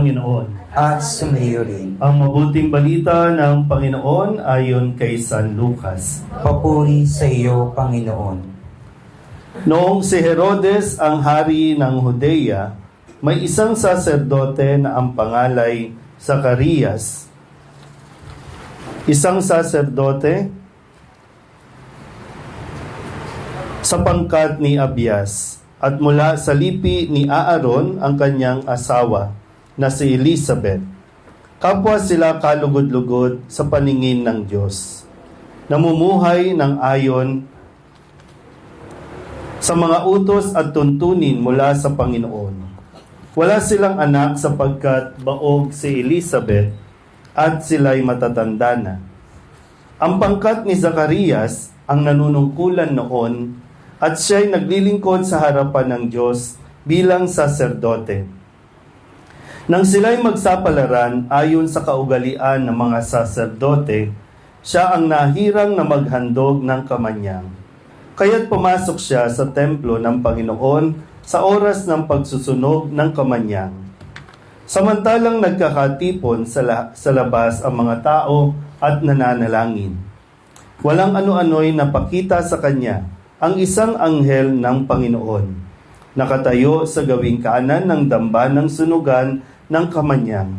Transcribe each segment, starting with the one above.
Panginoon. At sumayo rin. Ang mabuting balita ng Panginoon ayon kay San Lucas. Papuri sa iyo, Panginoon. Noong si Herodes ang hari ng Judea, may isang saserdote na ang pangalay Zacarias. Isang saserdote sa pangkat ni Abias at mula sa lipi ni Aaron ang kanyang asawa na si Elizabeth. Kapwa sila kalugod-lugod sa paningin ng Diyos. Namumuhay ng ayon sa mga utos at tuntunin mula sa Panginoon. Wala silang anak sapagkat baog si Elizabeth at sila'y matatanda na. Ang pangkat ni Zacarias ang nanunungkulan noon at siya'y naglilingkod sa harapan ng Diyos bilang saserdote. Nang sila'y magsapalaran ayon sa kaugalian ng mga saserdote, siya ang nahirang na maghandog ng kamanyang. Kaya't pumasok siya sa templo ng Panginoon sa oras ng pagsusunog ng kamanyang. Samantalang nagkakatipon sa labas ang mga tao at nananalangin. Walang ano-ano'y napakita sa kanya ang isang anghel ng Panginoon, nakatayo sa gawing kanan ng damba ng sunugan ng kamanyang.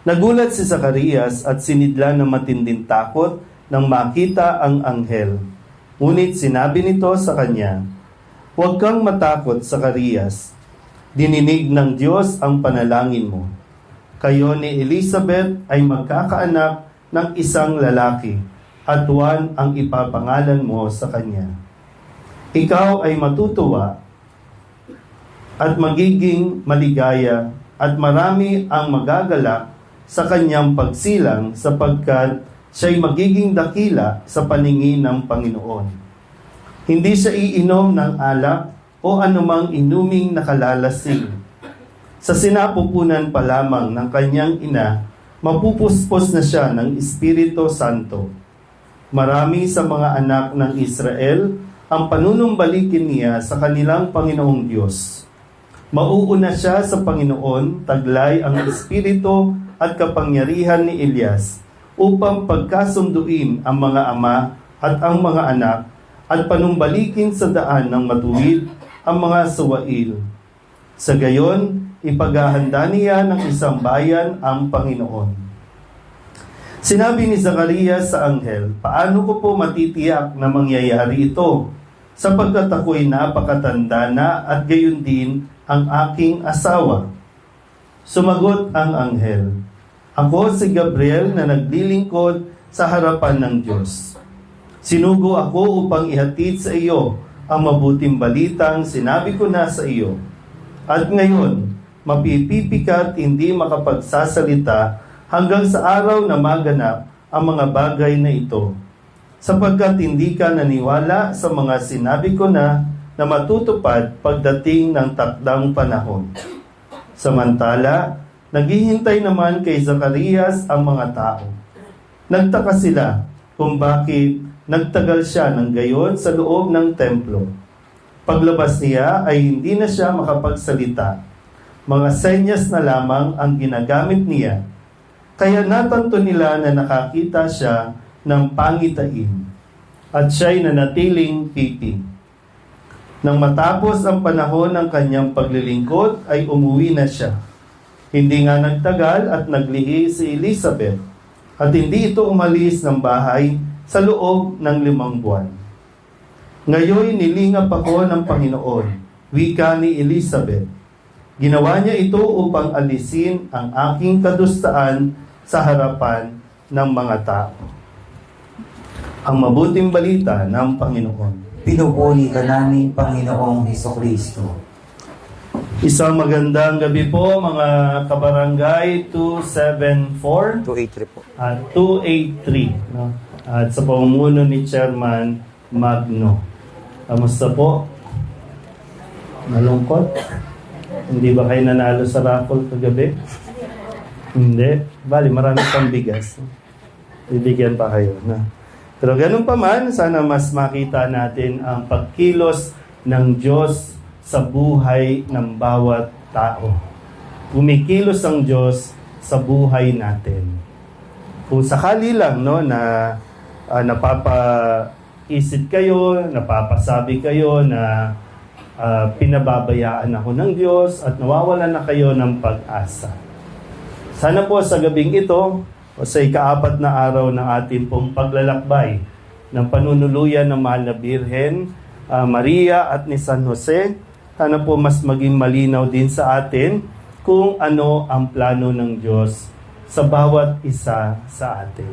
Nagulat si Zacarias at sinidla ng matinding takot nang makita ang anghel. Ngunit sinabi nito sa kanya, "Huwag kang matakot, Zacarias. Dininig ng Diyos ang panalangin mo. Kayo ni Elizabeth ay magkakaanak ng isang lalaki, at Juan ang ipapangalan mo sa kanya. Ikaw ay matutuwa at magiging maligaya at marami ang magagalak sa kanyang pagsilang sapagkat siya'y magiging dakila sa paningin ng Panginoon. Hindi siya iinom ng alak o anumang inuming nakalalasing. Sa sinapupunan pa lamang ng kanyang ina, mapupuspos na siya ng Espiritu Santo. Marami sa mga anak ng Israel ang panunumbalikin niya sa kanilang Panginoong Diyos. Mauuna siya sa Panginoon, taglay ang Espiritu at kapangyarihan ni Elias upang pagkasunduin ang mga ama at ang mga anak at panumbalikin sa daan ng matuwid ang mga suwail. Sa gayon, ipaghahanda niya ng isang bayan ang Panginoon." Sinabi ni Zacarias sa anghel, "Paano ko po matitiyak na mangyayari ito? Sapagkat ako'y napakatanda na at gayon din ang aking asawa." Sumagot ang anghel, "Ako si Gabriel na naglilingkod sa harapan ng Diyos. Sinugo ako upang ihatid sa iyo ang mabuting balitang sinabi ko na sa iyo. At ngayon, mapipipi ka at hindi makapagsasalita hanggang sa araw na maganap ang mga bagay na ito, sapagkat hindi ka naniwala sa mga sinabi ko na matutupad pagdating ng takdang panahon." Samantala, naghihintay naman kay Zacarias ang mga tao. Nagtaka sila kung bakit nagtagal siya ng gayon sa loob ng templo. Paglabas niya ay hindi na siya makapagsalita. Mga senyas na lamang ang ginagamit niya. Kaya natanto nila na nakakita siya ng pangitain at siya'y nanatiling pipi. Nang matapos ang panahon ng kanyang paglilingkod ay umuwi na siya. Hindi nga nagtagal at naglihi si Elizabeth at hindi ito umalis ng bahay sa loob ng 5 buwan. "Ngayon nilingap ako ng Panginoon," wika ni Elizabeth. "Ginawa niya ito upang alisin ang aking kadustaan sa harapan ng mga tao." Ang mabuting balita ng Panginoon. Pinupuri ka namin, Panginoong Hesukristo. Isang magandang gabi po mga kabarangay 274 283 po. at 283. No? At sa pamumuno ni Chairman Magno. Kamusta po? Malungkot? Hindi ba kayo nanalo sa raffle kagabi? Hindi. Bali, marami pang bigas. Bibigyan pa kayo. Na. Pero ganun pa man, sana mas makita natin ang pagkilos ng Diyos sa buhay ng bawat tao. Kumikilos ang Diyos sa buhay natin. Kung sakali lang no, na napapaisip kayo, napapasabi kayo na pinababayaan ako ng Diyos at nawawalan na kayo ng pag-asa. Sana po sa gabing ito, o sa ika-4 na araw ng ating pong paglalakbay ng panunuluyan ng Mahal na Birhen, Maria at ni San Jose, sana po mas maging malinaw din sa atin kung ano ang plano ng Diyos sa bawat isa sa atin.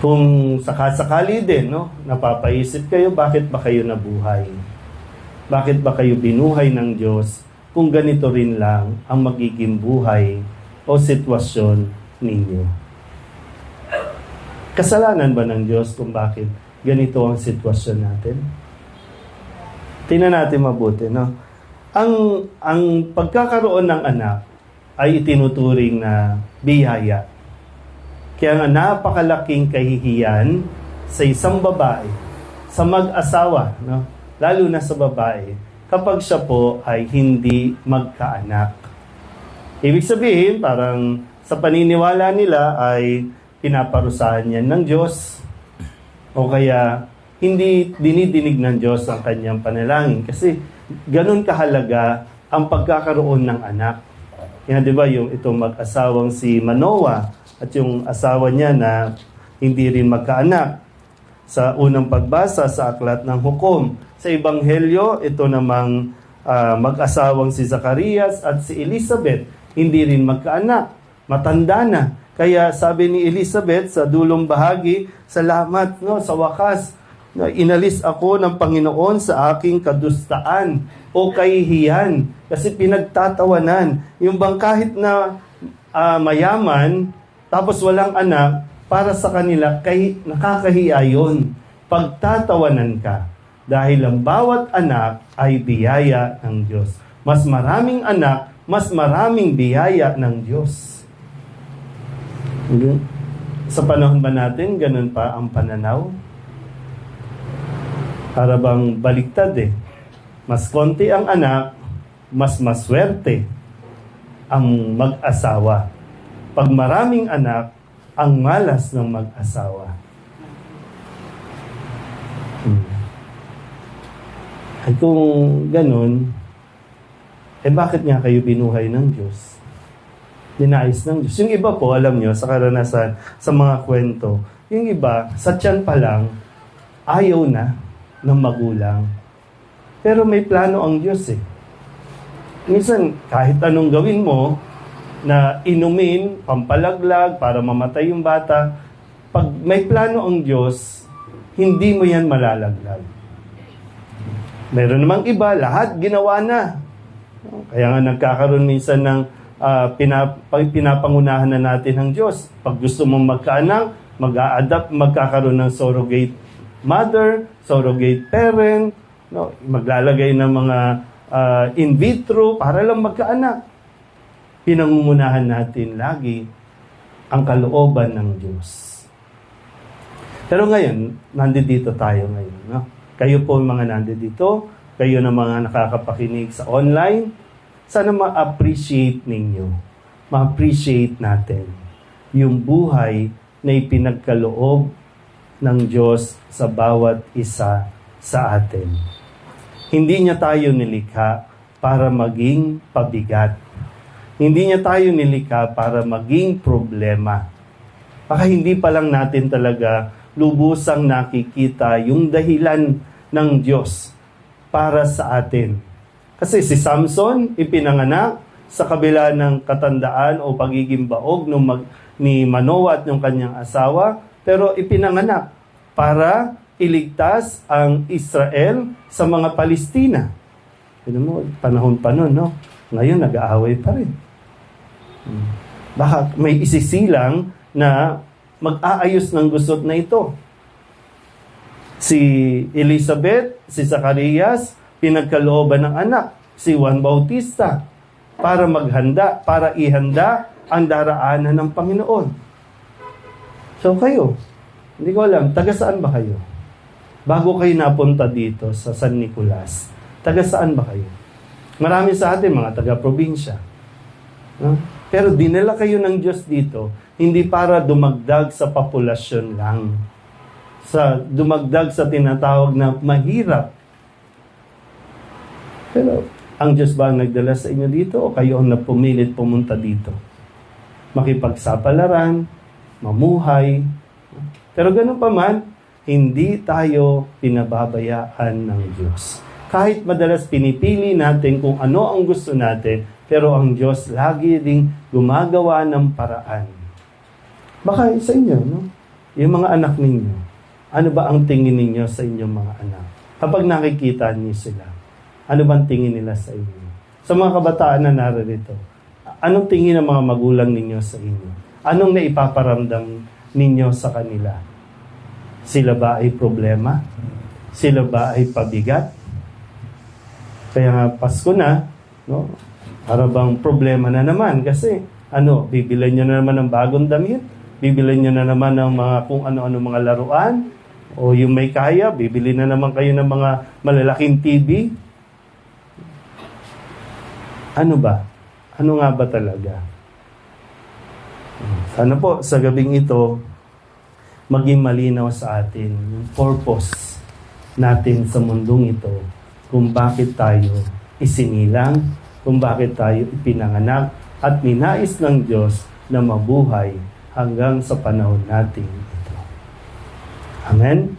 Kung sakasakali din, no, napapaisip kayo, bakit ba kayo nabuhay? Bakit ba kayo binuhay ng Diyos kung ganito rin lang ang magiging buhay o sitwasyon ninyo? Kasalanan ba ng Diyos kung bakit ganito ang sitwasyon natin? Tingnan natin mabuti, no? Ang pagkakaroon ng anak ay itinuturing na biyaya. Kaya nga napakalaking kahihiyan sa isang babae, sa mag-asawa, no? Lalo na sa babae, kapag siya po ay hindi magkaanak. Ibig sabihin, parang sa paniniwala nila ay pinaparusahan yan ng Diyos o kaya hindi dinidinig ng Diyos ang kanyang panalangin kasi ganun kahalaga ang pagkakaroon ng anak. Yan, di ba, yung itong mag-asawang si Manoah at yung asawa niya na hindi rin magkaanak. Sa unang pagbasa sa Aklat ng Hukom, sa Ebanghelyo, ito namang mag-asawang si Zacarias at si Elizabeth, hindi rin magkaanak. Matanda na. Kaya sabi ni Elizabeth sa dulong bahagi, salamat, no, sa wakas, no, inalis ako ng Panginoon sa aking kadustaan o kahihiyan kasi pinagtatawanan. Yung bang kahit na mayaman, tapos walang anak, para sa kanila, nakakahiya yun. Pagtatawanan ka. Dahil ang bawat anak ay biyaya ng Diyos. Mas maraming anak, mas maraming biyaya ng Diyos. Sa panahon ba natin, ganun pa ang pananaw? Para bang baliktad eh. Mas konti ang anak, mas maswerte ang mag-asawa. Pag maraming anak, ang malas ng mag-asawa. At kung ganun, bakit nga kayo binuhay ng Diyos? Dinais ng Diyos. Yung iba po, alam nyo, sa karanasan, sa mga kwento, yung iba, sa tiyan pa lang, ayaw na ng magulang. Pero may plano ang Diyos eh. Minsan, kahit anong gawin mo, na inumin, pampalaglag, para mamatay yung bata, pag may plano ang Diyos, hindi mo yan malalaglag. Meron namang iba, lahat ginawa na. Kaya nga nagkakaroon minsan ng pinapangunahan na natin ng Diyos. Pag gusto mong magkaanak, mag-a-adapt, magkakaroon ng surrogate mother, surrogate parent, no? Maglalagay ng mga in vitro para lang magkaanak. Pinangungunahan natin lagi ang kalooban ng Diyos. Pero ngayon, nandito tayo ngayon. No? Kayo po mga nandito, kayo na mga nakakapakinig sa online, sana ma-appreciate ninyo, ma-appreciate natin yung buhay na ipinagkaloob ng Diyos sa bawat isa sa atin. Hindi niya tayo nilikha para maging pabigat. Hindi niya tayo nilikha para maging problema. Baka hindi pa lang natin talaga lubusang nakikita yung dahilan ng Diyos para sa atin. Kasi si Samson, ipinanganak sa kabila ng katandaan o pagiging baog ni Manoah at ng kanyang asawa, pero ipinanganak para iligtas ang Israel sa mga Palestina. Yun mo, panahon pa nun, no? Ngayon, nag-aaway pa rin. Baka may isisilang na mag-aayos ng gusot na ito. Si Elizabeth, si Zacarias, pinagkalooban ng anak, si Juan Bautista, para maghanda, para ihanda ang daraanan ng Panginoon. So kayo, hindi ko alam, taga saan ba kayo? Bago kayo napunta dito sa San Nicolas, taga saan ba kayo? Marami sa atin, mga taga-probinsya. No? Pero dinala kayo ng Diyos dito, hindi para dumagdag sa populasyon lang. Dumagdag sa tinatawag na mahirap. Pero ang Diyos ba ang nagdala sa inyo dito o kayo ang napumilit pumunta dito? Makipagsapalaran, mamuhay. Pero ganun pa man, hindi tayo pinababayaan ng Diyos. Kahit madalas pinipili natin kung ano ang gusto natin, pero ang Diyos lagi ding gumagawa ng paraan. Baka sa inyo, no? Yung mga anak ninyo, ano ba ang tingin ninyo sa inyong mga anak? Kapag nakikita niyo sila, ano bang tingin nila sa inyo? Sa mga kabataan na naririto, anong tingin ng mga magulang ninyo sa inyo? Anong naipaparamdam ninyo sa kanila? Sila ba ay problema? Sila ba ay pabigat? Kaya nga Pasko na, no? Para bang problema na naman kasi bibilan nyo na naman ng bagong damit, bibilan nyo na naman ng mga kung ano-ano mga laruan, o yung may kaya, bibili na naman kayo ng mga malalaking TV. Ano ba? Ano nga ba talaga? Sana po sa gabing ito, maging malinaw sa atin yung purpose natin sa mundong ito, kung bakit tayo isinilang, kung bakit tayo ipinanganak, at ninais ng Diyos na mabuhay hanggang sa panahon natin ito. Amen?